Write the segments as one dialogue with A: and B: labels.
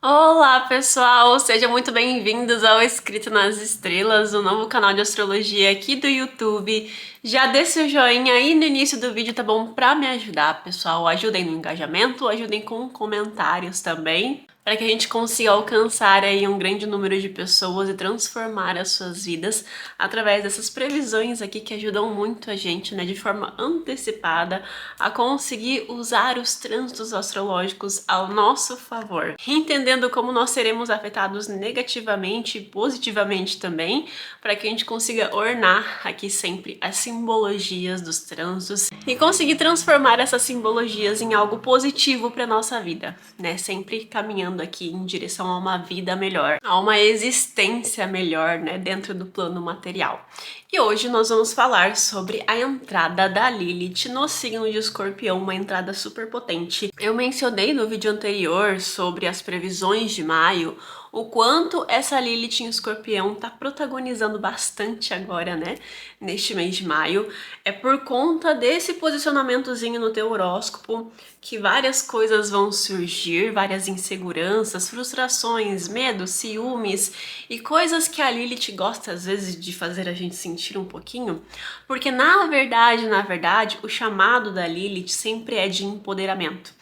A: Olá, pessoal! Sejam muito bem-vindos ao Escrito nas Estrelas, o novo canal de astrologia aqui do YouTube. Já deixa o joinha aí no início do vídeo, tá bom? Pra me ajudar, pessoal. Ajudem no engajamento, ajudem com comentários também, para que a gente consiga alcançar aí um grande número de pessoas e transformar as suas vidas através dessas previsões aqui que ajudam muito a gente, né, de forma antecipada a conseguir usar os trânsitos astrológicos ao nosso favor, entendendo como nós seremos afetados negativamente e positivamente também, para que a gente consiga ornar aqui sempre as simbologias dos trânsitos e conseguir transformar essas simbologias em algo positivo para nossa vida, né? Sempre caminhando aqui em direção a uma vida melhor, a uma existência melhor, né, dentro do plano material. E hoje nós vamos falar sobre a entrada da Lilith no signo de Escorpião, uma entrada super potente. Eu mencionei no vídeo anterior sobre as previsões de maio, o quanto essa Lilith em Escorpião tá protagonizando bastante agora, né, neste mês de maio. É por conta desse posicionamentozinho no teu horóscopo que várias coisas vão surgir, várias inseguranças, frustrações, medos, ciúmes e coisas que a Lilith gosta às vezes de fazer a gente sentir um pouquinho, porque na verdade, o chamado da Lilith sempre é de empoderamento.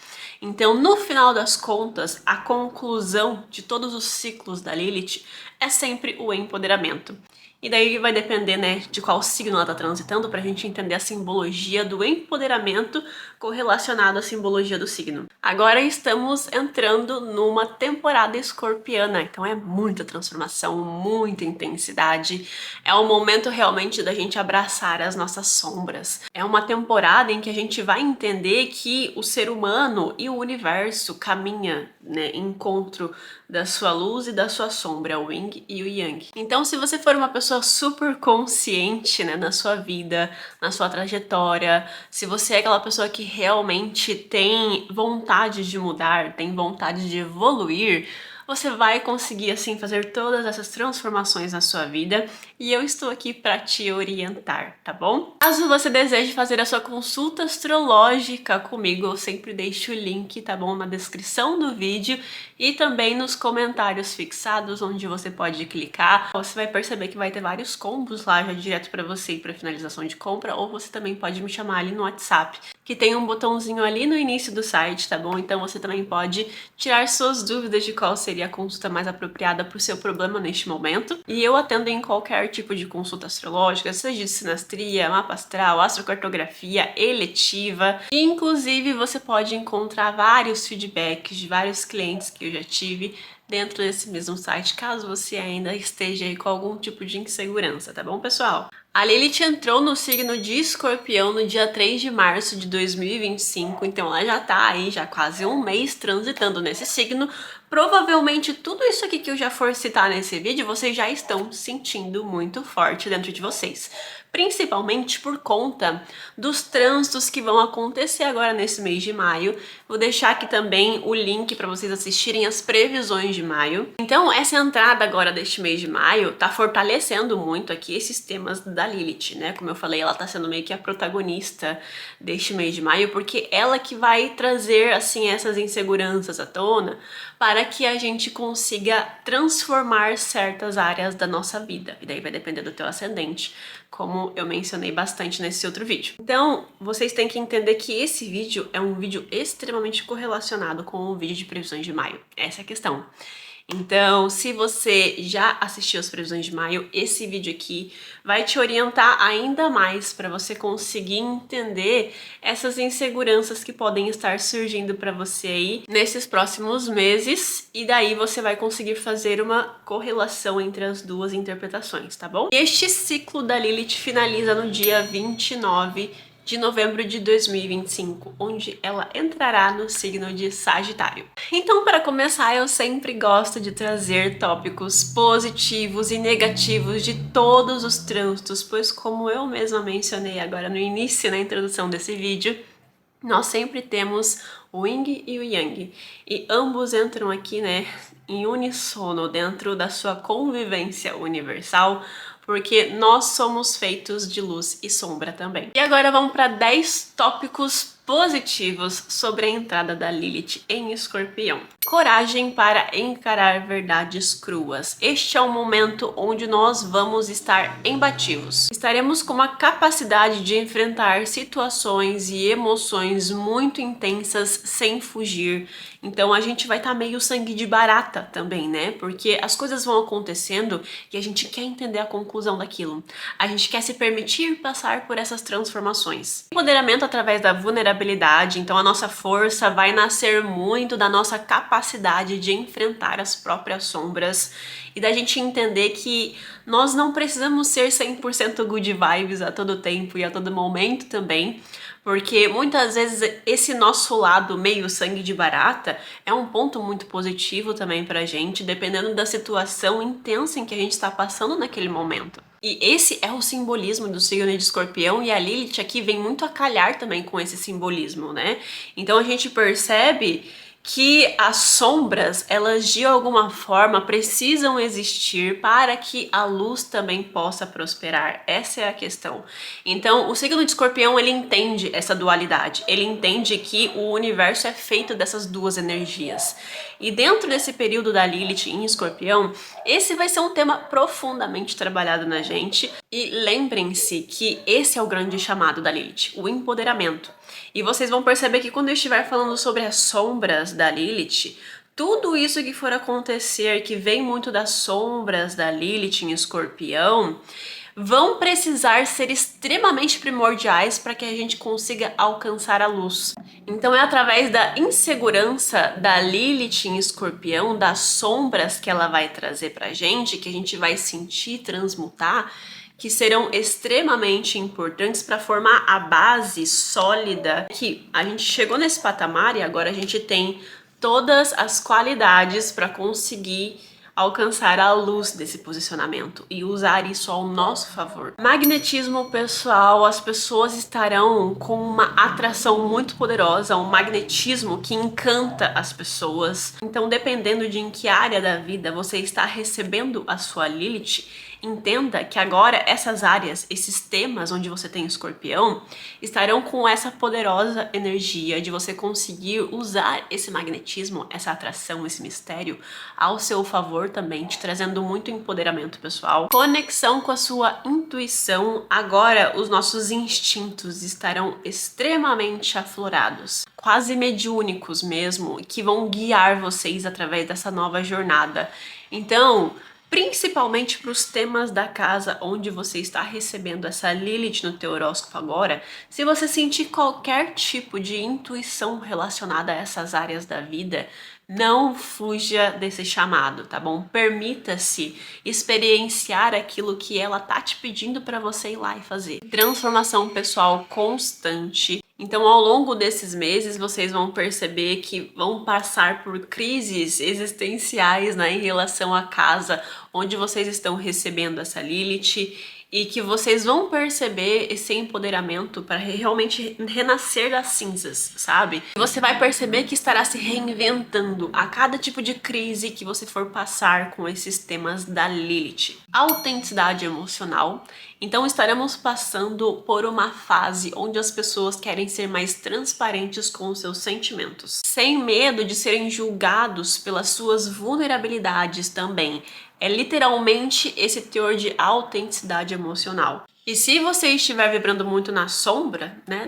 A: Então, no final das contas, a conclusão de todos os ciclos da Lilith é sempre o empoderamento. E daí vai depender, né, de qual signo ela tá transitando pra gente entender a simbologia do empoderamento correlacionado à simbologia do signo. Agora estamos entrando numa temporada escorpiana, então é muita transformação, muita intensidade. É o momento realmente da gente abraçar as nossas sombras. É uma temporada em que a gente vai entender que o ser humano e o universo caminha, né, em encontro da sua luz e da sua sombra, o yin e o yang. Então, se você for uma pessoa super consciente, né, na sua vida, na sua trajetória, se você é aquela pessoa que realmente tem vontade de mudar, tem vontade de evoluir, você vai conseguir assim fazer todas essas transformações na sua vida e eu estou aqui para te orientar, tá bom? Caso você deseje fazer a sua consulta astrológica comigo, eu sempre deixo o link, tá bom, na descrição do vídeo e também nos comentários fixados onde você pode clicar. Você vai perceber que vai ter vários combos lá já direto para você e para finalização de compra, ou você também pode me chamar ali no WhatsApp, que tem um botãozinho ali no início do site, tá bom? Então você também pode tirar suas dúvidas de qual seria a consulta mais apropriada para o seu problema neste momento. E eu atendo em qualquer tipo de consulta astrológica, seja de sinastria, mapa astral, astrocartografia, eletiva. E inclusive você pode encontrar vários feedbacks de vários clientes que eu já tive dentro desse mesmo site, caso você ainda esteja aí com algum tipo de insegurança, tá bom, pessoal? A Lilith entrou no signo de Escorpião no dia 3 de março de 2025, então ela já tá aí já quase um mês transitando nesse signo. Provavelmente tudo isso aqui que eu já for citar nesse vídeo, vocês já estão sentindo muito forte dentro de vocês. Principalmente por conta dos trânsitos que vão acontecer agora nesse mês de maio. Vou deixar aqui também o link para vocês assistirem as previsões de maio. Então, essa entrada agora deste mês de maio tá fortalecendo muito aqui esses temas da Lilith, né? Como eu falei, ela tá sendo meio que a protagonista deste mês de maio, porque ela que vai trazer, assim, essas inseguranças à tona para que a gente consiga transformar certas áreas da nossa vida. E daí vai depender do teu ascendente, como eu mencionei bastante nesse outro vídeo. Então, vocês têm que entender que esse vídeo é um vídeo extremamente correlacionado com o vídeo de previsões de maio. Essa é a questão. Então, se você já assistiu as previsões de maio, esse vídeo aqui vai te orientar ainda mais para você conseguir entender essas inseguranças que podem estar surgindo para você aí nesses próximos meses, e daí você vai conseguir fazer uma correlação entre as duas interpretações, tá bom? E este ciclo da Lilith finaliza no dia 29 de novembro de 2025, onde ela entrará no signo de Sagitário. Então, para começar, eu sempre gosto de trazer tópicos positivos e negativos de todos os trânsitos, pois como eu mesma mencionei agora no início, na introdução desse vídeo, nós sempre temos o Yin e o Yang, e ambos entram aqui, né, em unissono dentro da sua convivência universal, porque nós somos feitos de luz e sombra também. E agora vamos para 10 tópicos positivos sobre a entrada da Lilith em Escorpião. Coragem para encarar verdades cruas. Este é o momento onde nós vamos estar imbatíveis. Estaremos com uma capacidade de enfrentar situações e emoções muito intensas sem fugir. Então a gente vai estar meio sangue de barata também, né? Porque as coisas vão acontecendo e a gente quer entender a conclusão daquilo. A gente quer se permitir passar por essas transformações. Empoderamento através da vulnerabilidade, então a nossa força vai nascer muito da nossa capacidade de enfrentar as próprias sombras e da gente entender que nós não precisamos ser 100% good vibes a todo tempo e a todo momento também, porque muitas vezes esse nosso lado meio sangue de barata é um ponto muito positivo também pra gente, dependendo da situação intensa em que a gente está passando naquele momento. E esse é o simbolismo do signo de Escorpião, e a Lilith aqui vem muito a calhar também com esse simbolismo, né? Então a gente percebe que as sombras, elas de alguma forma precisam existir para que a luz também possa prosperar. Essa é a questão. Então, o signo de Escorpião, ele entende essa dualidade. Ele entende que o universo é feito dessas duas energias. E dentro desse período da Lilith em Escorpião, esse vai ser um tema profundamente trabalhado na gente. E lembrem-se que esse é o grande chamado da Lilith, o empoderamento. E vocês vão perceber que quando eu estiver falando sobre as sombras da Lilith, tudo isso que for acontecer, que vem muito das sombras da Lilith em Escorpião, vão precisar ser extremamente primordiais para que a gente consiga alcançar a luz. Então é através da insegurança da Lilith em Escorpião, das sombras que ela vai trazer pra gente, que a gente vai sentir, transmutar, que serão extremamente importantes para formar a base sólida que a gente chegou nesse patamar e agora a gente tem todas as qualidades para conseguir alcançar a luz desse posicionamento e usar isso ao nosso favor. Magnetismo, pessoal, as pessoas estarão com uma atração muito poderosa, um magnetismo que encanta as pessoas. Então, dependendo de em que área da vida você está recebendo a sua Lilith, entenda que agora essas áreas, esses temas onde você tem Escorpião, estarão com essa poderosa energia de você conseguir usar esse magnetismo, essa atração, esse mistério ao seu favor também, te trazendo muito empoderamento pessoal. Conexão com a sua intuição. Agora os nossos instintos estarão extremamente aflorados, quase mediúnicos mesmo, que vão guiar vocês através dessa nova jornada. Então, principalmente para os temas da casa onde você está recebendo essa Lilith no teu horóscopo agora, se você sentir qualquer tipo de intuição relacionada a essas áreas da vida, não fuja desse chamado, tá bom? Permita-se experienciar aquilo que ela tá te pedindo para você ir lá e fazer. Transformação pessoal constante. Então, ao longo desses meses, vocês vão perceber que vão passar por crises existenciais, né, em relação à casa onde vocês estão recebendo essa Lilith, e que vocês vão perceber esse empoderamento para realmente renascer das cinzas, sabe? Você vai perceber que estará se reinventando a cada tipo de crise que você for passar com esses temas da Lilith. Autenticidade emocional. Então estaremos passando por uma fase onde as pessoas querem ser mais transparentes com os seus sentimentos, sem medo de serem julgados pelas suas vulnerabilidades também. É literalmente esse teor de autenticidade emocional. E se você estiver vibrando muito na sombra, né,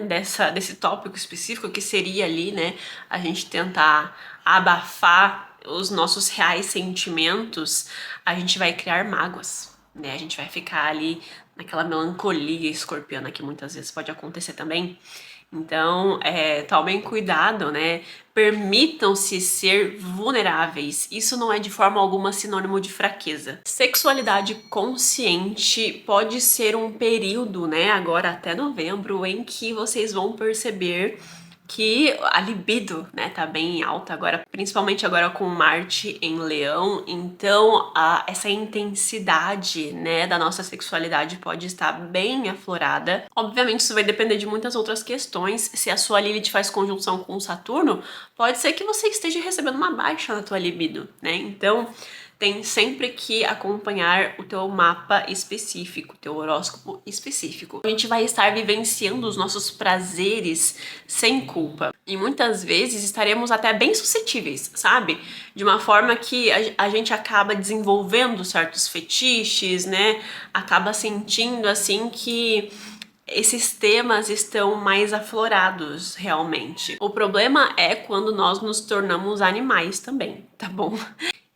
A: desse tópico específico, que seria ali, né, a gente tentar abafar os nossos reais sentimentos, a gente vai criar mágoas, né, a gente vai ficar ali naquela melancolia escorpiana que muitas vezes pode acontecer também. Então, tomem cuidado, né? Permitam-se ser vulneráveis. Isso não é de forma alguma sinônimo de fraqueza. Sexualidade consciente pode ser um período, né? Agora até novembro, em que vocês vão perceber que a libido, né, tá bem alta agora, principalmente agora com Marte em Leão. Então essa intensidade, né, da nossa sexualidade pode estar bem aflorada. Obviamente isso vai depender de muitas outras questões. Se a sua Lilith faz conjunção com Saturno, pode ser que você esteja recebendo uma baixa na tua libido, né? Então tem sempre que acompanhar o teu mapa específico, teu horóscopo específico. A gente vai estar vivenciando os nossos prazeres sem culpa. E muitas vezes estaremos até bem suscetíveis, sabe? De uma forma que a gente acaba desenvolvendo certos fetiches, né? Acaba sentindo assim que esses temas estão mais aflorados realmente. O problema é quando nós nos tornamos animais também, tá bom?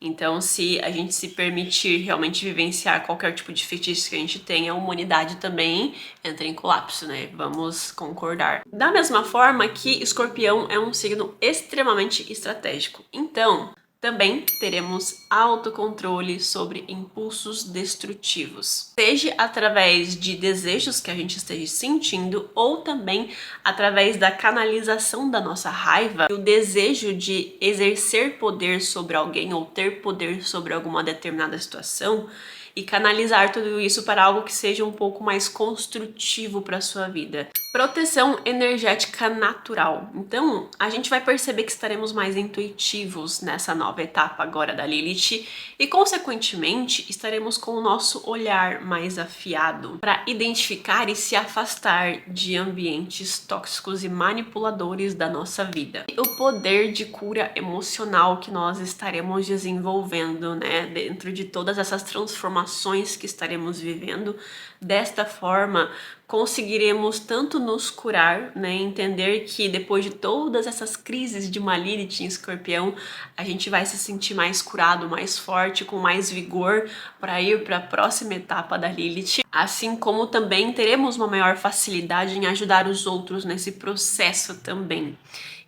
A: Então, se a gente se permitir realmente vivenciar qualquer tipo de fetiche que a gente tenha, a humanidade também entra em colapso, né? Vamos concordar. Da mesma forma que Escorpião é um signo extremamente estratégico. Então, também teremos autocontrole sobre impulsos destrutivos, seja através de desejos que a gente esteja sentindo ou também através da canalização da nossa raiva, o desejo de exercer poder sobre alguém ou ter poder sobre alguma determinada situação e canalizar tudo isso para algo que seja um pouco mais construtivo para a sua vida. Proteção energética natural. Então, a gente vai perceber que estaremos mais intuitivos nessa nova etapa agora da Lilith e, consequentemente, estaremos com o nosso olhar mais afiado para identificar e se afastar de ambientes tóxicos e manipuladores da nossa vida. E o poder de cura emocional que nós estaremos desenvolvendo, né, dentro de todas essas transformações que estaremos vivendo. Desta forma, conseguiremos tanto nos curar, né, entender que depois de todas essas crises de uma Lilith em Escorpião, a gente vai se sentir mais curado, mais forte, com mais vigor para ir para a próxima etapa da Lilith, assim como também teremos uma maior facilidade em ajudar os outros nesse processo também.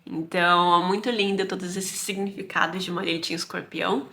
A: Então, muito lindo todos esses significados de uma Lilith em Escorpião.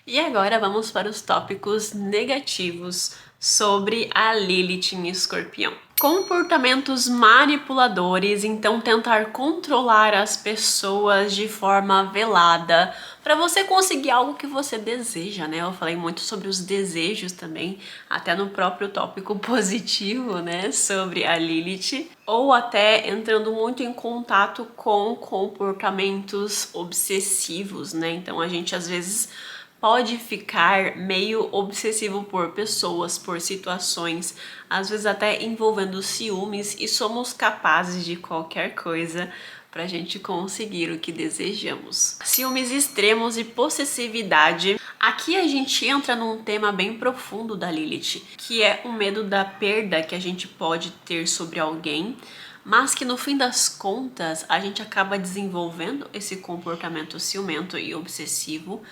A: E agora vamos para os tópicos negativos sobre a Lilith em Escorpião. Comportamentos manipuladores, então tentar controlar as pessoas de forma velada para você conseguir algo que você deseja, né? Eu falei muito sobre os desejos também, até no próprio tópico positivo, né, sobre a Lilith, ou até entrando muito em contato com comportamentos obsessivos, né? Então a gente às vezes pode ficar meio obsessivo por pessoas, por situações, às vezes até envolvendo ciúmes, e somos capazes de qualquer coisa pra gente conseguir o que desejamos. Ciúmes extremos e possessividade. Aqui a gente entra num tema bem profundo da Lilith, que é o medo da perda que a gente pode ter sobre alguém, mas que no fim das contas a gente acaba desenvolvendo esse comportamento ciumento e obsessivo,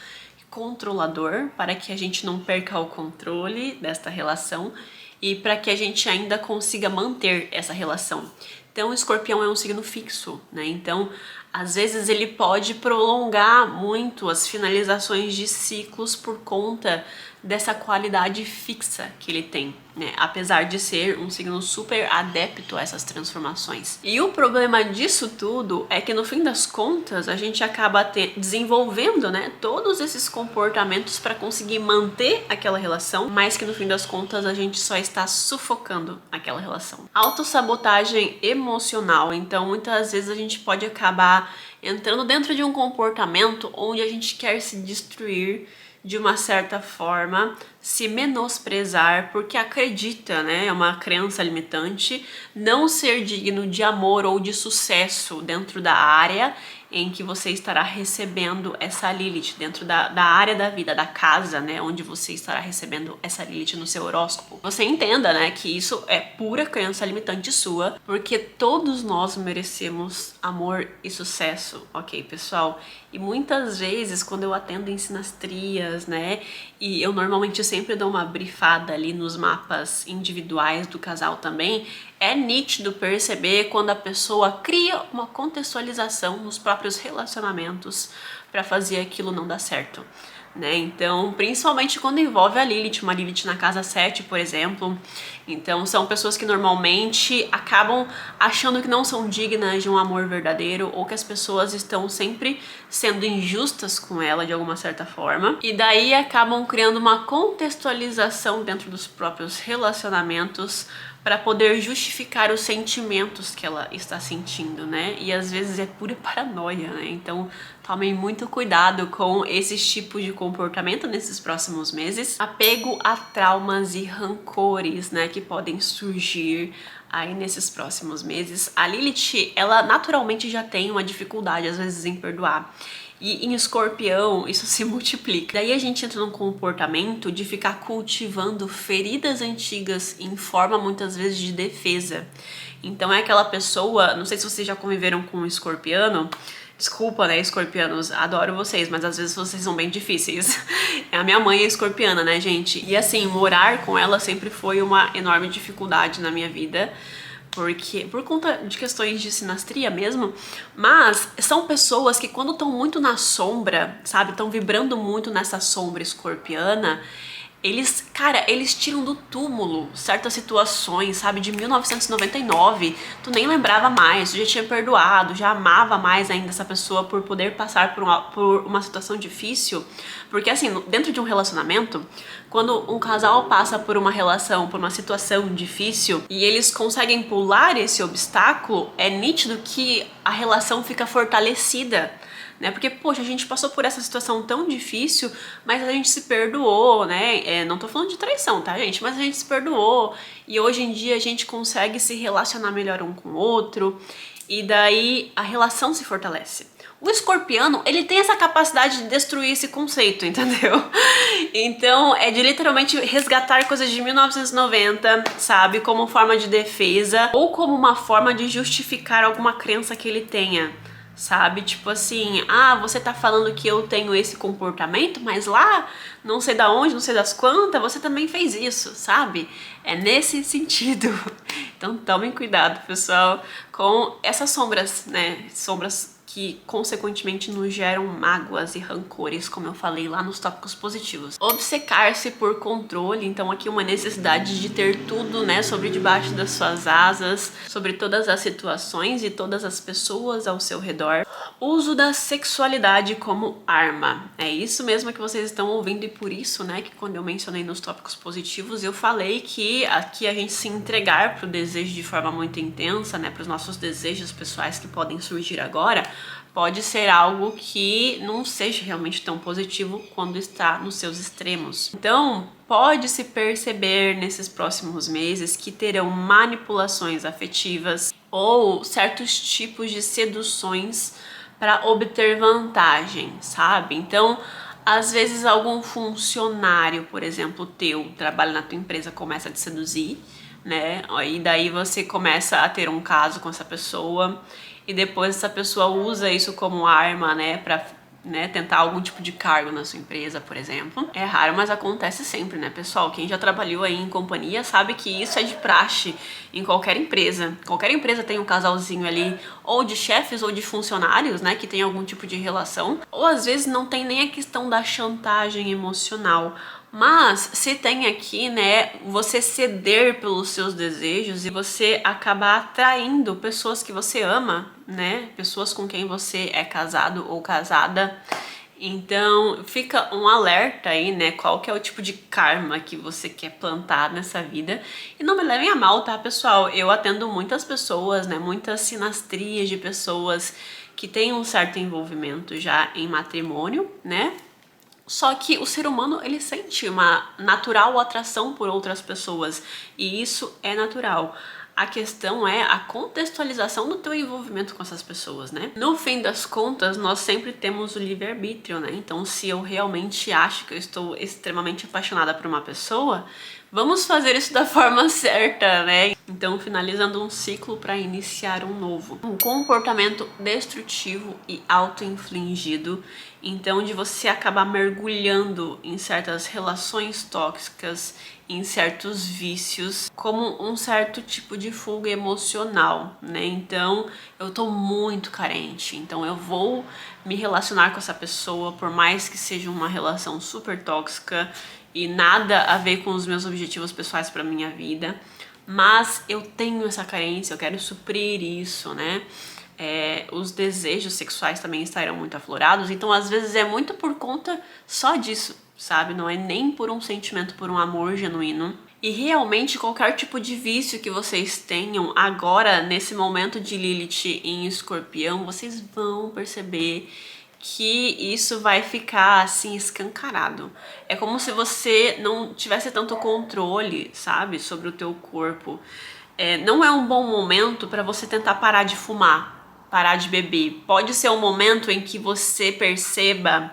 A: controlador, para que a gente não perca o controle desta relação e para que a gente ainda consiga manter essa relação. Então, o Escorpião é um signo fixo, né? Então, às vezes ele pode prolongar muito as finalizações de ciclos por conta dessa qualidade fixa que ele tem, né? Apesar de ser um signo super adepto a essas transformações. E o problema disso tudo é que no fim das contas a gente acaba desenvolvendo, né, todos esses comportamentos para conseguir manter aquela relação, mas que no fim das contas a gente só está sufocando aquela relação. Autossabotagem emocional. Então, muitas vezes a gente pode acabar entrando dentro de um comportamento onde a gente quer se destruir de uma certa forma, se menosprezar porque acredita, né, é uma crença limitante, não ser digno de amor ou de sucesso dentro da área em que você estará recebendo essa Lilith, dentro da área da vida, da casa, né, onde você estará recebendo essa Lilith no seu horóscopo. Você entenda, né, que isso é pura crença limitante sua, porque todos nós merecemos amor e sucesso, ok, pessoal? E muitas vezes, quando eu atendo em sinastrias, né, e eu normalmente sempre dou uma brifada ali nos mapas individuais do casal também, é nítido perceber quando a pessoa cria uma contextualização nos próprios relacionamentos para fazer aquilo não dar certo, né? Então, principalmente quando envolve a Lilith, uma Lilith na casa 7, por exemplo. Então, são pessoas que normalmente acabam achando que não são dignas de um amor verdadeiro, ou que as pessoas estão sempre sendo injustas com ela de alguma certa forma. E daí acabam criando uma contextualização dentro dos próprios relacionamentos para poder justificar os sentimentos que ela está sentindo, né? E às vezes é pura paranoia, né? Então, tomem muito cuidado com esses tipos de comportamento nesses próximos meses. Apego a traumas e rancores, né, que podem surgir aí nesses próximos meses. A Lilith, ela naturalmente já tem uma dificuldade às vezes em perdoar. E em Escorpião isso se multiplica. Daí a gente entra num comportamento de ficar cultivando feridas antigas em forma muitas vezes de defesa. Então é aquela pessoa, não sei se vocês já conviveram com um escorpiano. Desculpa, né, escorpianos, adoro vocês, mas às vezes vocês são bem difíceis. A minha mãe é escorpiana, né, gente? E assim, morar com ela sempre foi uma enorme dificuldade na minha vida, porque por conta de questões de sinastria mesmo, mas são pessoas que quando estão muito na sombra, sabe, estão vibrando muito nessa sombra escorpiana, eles, cara, eles tiram do túmulo certas situações, sabe, de 1999, tu nem lembrava mais, tu já tinha perdoado, já amava mais ainda essa pessoa por poder passar por uma situação difícil, porque assim, dentro de um relacionamento, quando um casal passa por uma relação, por uma situação difícil, e eles conseguem pular esse obstáculo, é nítido que a relação fica fortalecida, né? Porque, poxa, a gente passou por essa situação tão difícil, mas a gente se perdoou, né? Não tô falando de traição, tá, gente? Mas a gente se perdoou e hoje em dia a gente consegue se relacionar melhor um com o outro e daí a relação se fortalece. O escorpiano, ele tem essa capacidade de destruir esse conceito, entendeu? Então, é de literalmente resgatar coisas de 1990, sabe? Como forma de defesa ou como uma forma de justificar alguma crença que ele tenha. Sabe? Tipo assim, ah, você tá falando que eu tenho esse comportamento, mas lá, não sei da onde, não sei das quantas, você também fez isso, sabe? É nesse sentido. Então tomem cuidado, pessoal, com essas sombras, né? Sombras que consequentemente nos geram mágoas e rancores, como eu falei lá nos tópicos positivos. Obcecar-se por controle, então aqui uma necessidade de ter tudo, né, sobre debaixo das suas asas, sobre todas as situações e todas as pessoas ao seu redor. Uso da sexualidade como arma. É isso mesmo que vocês estão ouvindo e por isso, né, que quando eu mencionei nos tópicos positivos, eu falei que aqui a gente se entregar pro desejo de forma muito intensa, né, pros nossos desejos pessoais que podem surgir agora, pode ser algo que não seja realmente tão positivo quando está nos seus extremos. Então, pode-se perceber nesses próximos meses que terão manipulações afetivas ou certos tipos de seduções para obter vantagem, sabe? Então, às vezes algum funcionário, por exemplo, teu, trabalha na tua empresa, começa a te seduzir, né? E daí você começa a ter um caso com essa pessoa e depois essa pessoa usa isso como arma, né, pra, né, tentar algum tipo de cargo na sua empresa, por exemplo. É raro, mas acontece sempre, né, pessoal? Quem já trabalhou aí em companhia sabe que isso é de praxe em qualquer empresa. Qualquer empresa tem um casalzinho ali, ou de chefes ou de funcionários, né, que tem algum tipo de relação. Ou às vezes não tem nem a questão da chantagem emocional. Mas se tem aqui, né, você ceder pelos seus desejos e você acabar atraindo pessoas que você ama, né, pessoas com quem você é casado ou casada. Então fica um alerta aí, né, qual que é o tipo de karma que você quer plantar nessa vida. E não me levem a mal, tá, pessoal? Eu atendo muitas pessoas, né, muitas sinastrias de pessoas que têm um certo envolvimento já em matrimônio, né? Só que o ser humano, ele sente uma natural atração por outras pessoas e isso é natural. A questão é a contextualização do teu envolvimento com essas pessoas, né? No fim das contas, nós sempre temos o livre-arbítrio, né? Então, se eu realmente acho que eu estou extremamente apaixonada por uma pessoa, vamos fazer isso da forma certa, né? Então, finalizando um ciclo para iniciar um novo. Um comportamento destrutivo e auto-infligido. Então, de você acabar mergulhando em certas relações tóxicas, em certos vícios, como um certo tipo de fuga emocional, né? Então, eu tô muito carente, então eu vou me relacionar com essa pessoa, por mais que seja uma relação super tóxica e nada a ver com os meus objetivos pessoais para minha vida, mas eu tenho essa carência, eu quero suprir isso, né? Os desejos sexuais também estarão muito aflorados, então às vezes é muito por conta só disso, sabe? Não é nem por um sentimento, por um amor genuíno. E realmente qualquer tipo de vício que vocês tenham agora, nesse momento de Lilith em Escorpião, vocês vão perceber que isso vai ficar assim escancarado. É como se você não tivesse tanto controle, sabe, sobre o teu corpo. Não é um bom momento para você tentar parar de fumar, parar de beber. Pode ser um momento em que você perceba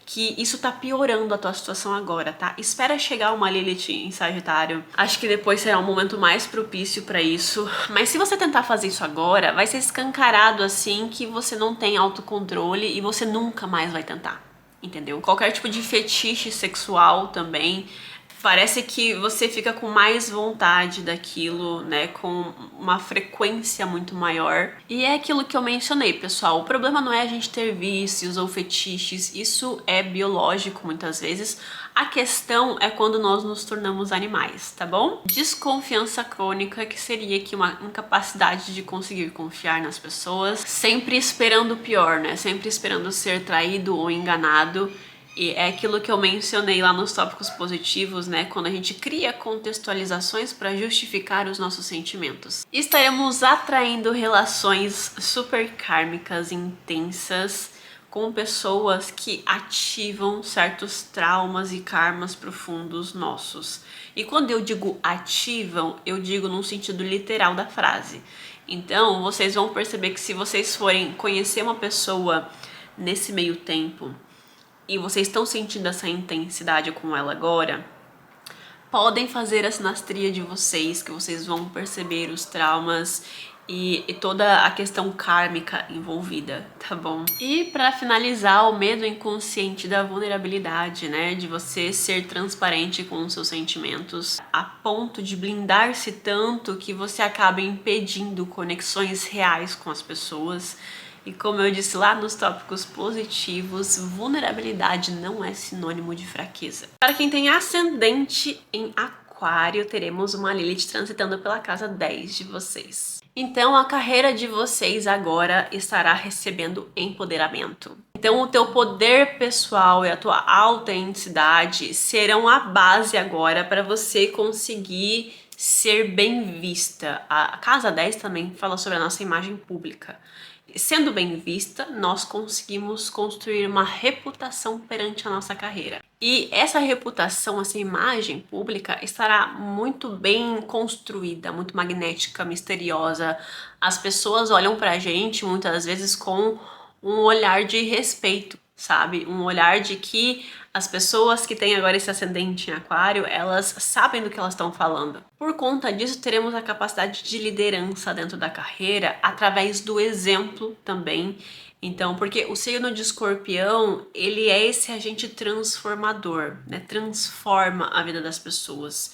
A: que isso tá piorando a tua situação agora, tá? Espera chegar uma Lilith em Sagitário. Acho que depois será um momento mais propício pra isso. Mas se você tentar fazer isso agora, vai ser escancarado assim que você não tem autocontrole e você nunca mais vai tentar, entendeu? Qualquer tipo de fetiche sexual também. Parece que você fica com mais vontade daquilo, né, com uma frequência muito maior. E é aquilo que eu mencionei, pessoal. O problema não é a gente ter vícios ou fetiches, isso é biológico muitas vezes. A questão é quando nós nos tornamos animais, tá bom? Desconfiança crônica, que seria aqui uma incapacidade de conseguir confiar nas pessoas, sempre esperando o pior, né? Sempre esperando ser traído ou enganado. E é aquilo que eu mencionei lá nos tópicos positivos, né? Quando a gente cria contextualizações para justificar os nossos sentimentos. Estaremos atraindo relações super kármicas, intensas, com pessoas que ativam certos traumas e karmas profundos nossos. E quando eu digo ativam, eu digo num sentido literal da frase. Então, vocês vão perceber que se vocês forem conhecer uma pessoa nesse meio tempo, e vocês estão sentindo essa intensidade com ela agora, podem fazer a sinastria de vocês, que vocês vão perceber os traumas e toda a questão kármica envolvida, tá bom? E para finalizar, o medo inconsciente da vulnerabilidade, né? De você ser transparente com os seus sentimentos, a ponto de blindar-se tanto que você acaba impedindo conexões reais com as pessoas. E como eu disse lá nos tópicos positivos, vulnerabilidade não é sinônimo de fraqueza. Para quem tem ascendente em Aquário, teremos uma Lilith transitando pela casa 10 de vocês. Então a carreira de vocês agora estará recebendo empoderamento. Então o teu poder pessoal e a tua autenticidade serão a base agora para você conseguir ser bem vista. A casa 10 também fala sobre a nossa imagem pública. Sendo bem vista, nós conseguimos construir uma reputação perante a nossa carreira. E essa reputação, essa imagem pública estará muito bem construída, muito magnética, misteriosa. As pessoas olham pra gente muitas vezes com um olhar de respeito, sabe? Um olhar de que as pessoas que têm agora esse ascendente em Aquário, elas sabem do que elas estão falando. Por conta disso, teremos a capacidade de liderança dentro da carreira através do exemplo também. Então, porque o signo de Escorpião, ele é esse agente transformador, né? Transforma a vida das pessoas.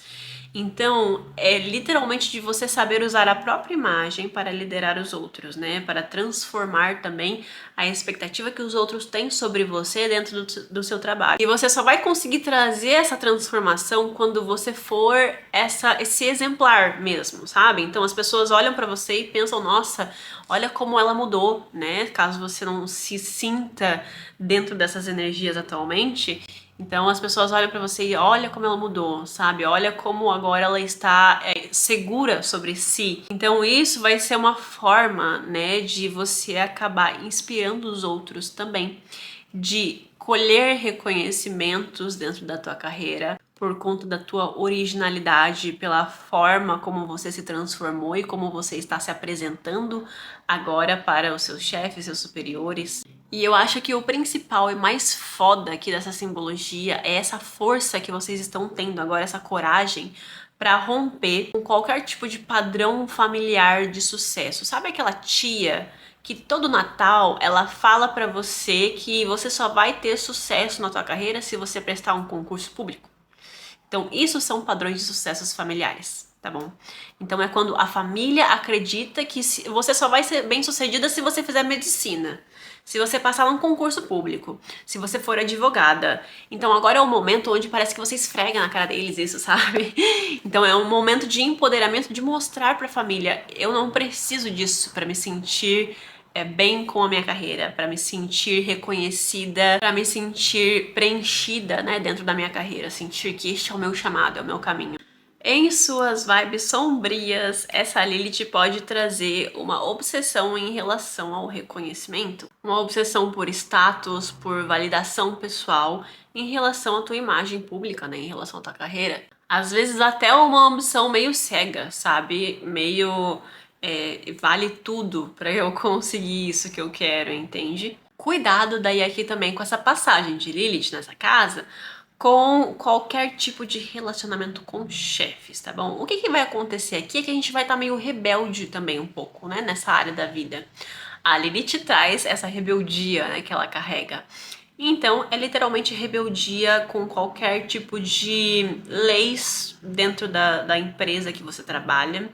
A: Então, é literalmente de você saber usar a própria imagem para liderar os outros, né? Para transformar também a expectativa que os outros têm sobre você dentro do seu trabalho. E você só vai conseguir trazer essa transformação quando você for esse exemplar mesmo, sabe? Então as pessoas olham para você e pensam, nossa, olha como ela mudou, né? Caso você não se sinta dentro dessas energias atualmente, então as pessoas olham pra você e olha como ela mudou, sabe? Olha como agora ela está segura sobre si. Então isso vai ser uma forma, né, de você acabar inspirando os outros também, de colher reconhecimentos dentro da tua carreira por conta da tua originalidade, pela forma como você se transformou e como você está se apresentando agora para os seus chefes, seus superiores. E eu acho que o principal e mais foda aqui dessa simbologia é essa força que vocês estão tendo agora, essa coragem para romper com qualquer tipo de padrão familiar de sucesso. Sabe aquela tia que todo Natal ela fala para você que você só vai ter sucesso na tua carreira se você prestar um concurso público? Então, isso são padrões de sucessos familiares, tá bom? Então, é quando a família acredita que você só vai ser bem-sucedida se você fizer medicina, se você passar num concurso público, se você for advogada. Então, agora é o momento onde parece que você esfrega na cara deles isso, sabe? Então, é um momento de empoderamento, de mostrar pra família, eu não preciso disso pra me sentir bem com a minha carreira, para me sentir reconhecida, para me sentir preenchida, né, dentro da minha carreira, sentir que este é o meu chamado, é o meu caminho. Em suas vibes sombrias, essa Lilith pode trazer uma obsessão em relação ao reconhecimento, uma obsessão por status, por validação pessoal, em relação à tua imagem pública, né, em relação à tua carreira. Às vezes até uma ambição meio cega, sabe? Meio vale tudo pra eu conseguir isso que eu quero, entende? Cuidado daí aqui também com essa passagem de Lilith nessa casa, com qualquer tipo de relacionamento com chefes, tá bom? O que que vai acontecer aqui é que a gente vai estar meio rebelde também um pouco, né, nessa área da vida. A Lilith traz essa rebeldia, né, que ela carrega. Então, é literalmente rebeldia com qualquer tipo de leis dentro da empresa que você trabalha.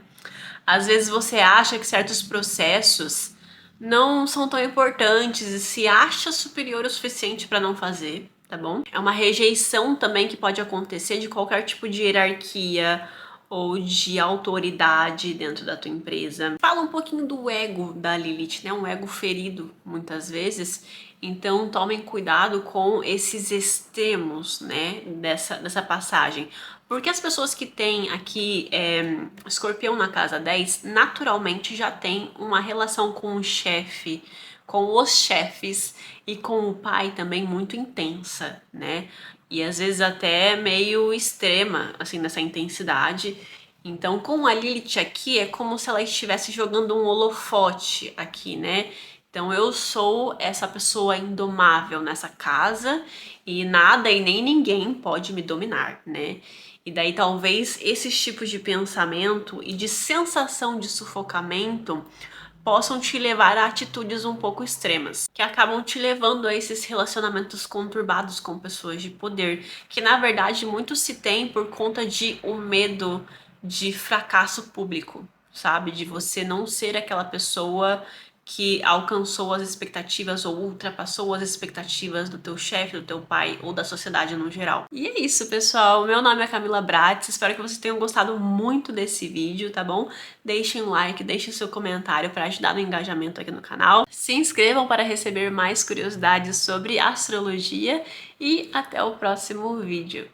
A: Às vezes você acha que certos processos não são tão importantes e se acha superior o suficiente para não fazer, tá bom? É uma rejeição também que pode acontecer de qualquer tipo de hierarquia ou de autoridade dentro da tua empresa. Fala um pouquinho do ego da Lilith, né? Um ego ferido muitas vezes. Então tomem cuidado com esses extremos, né? Dessa passagem. Porque as pessoas que têm aqui Escorpião na casa 10 naturalmente já tem uma relação com o chefe, com os chefes e com o pai também muito intensa, né? E às vezes até meio extrema, assim, nessa intensidade. Então, com a Lilith aqui, é como se ela estivesse jogando um holofote aqui, né? Então, eu sou essa pessoa indomável nessa casa e nada e nem ninguém pode me dominar, né? E daí, talvez, esses tipos de pensamento e de sensação de sufocamento possam te levar a atitudes um pouco extremas, que acabam te levando a esses relacionamentos conturbados com pessoas de poder, que na verdade muito se tem por conta de um medo de fracasso público, sabe? De você não ser aquela pessoa que alcançou as expectativas ou ultrapassou as expectativas do teu chefe, do teu pai ou da sociedade no geral. E é isso, pessoal. Meu nome é Camila Bratz. Espero que vocês tenham gostado muito desse vídeo, tá bom? Deixem um like, deixem seu comentário para ajudar no engajamento aqui no canal. Se inscrevam para receber mais curiosidades sobre astrologia e até o próximo vídeo.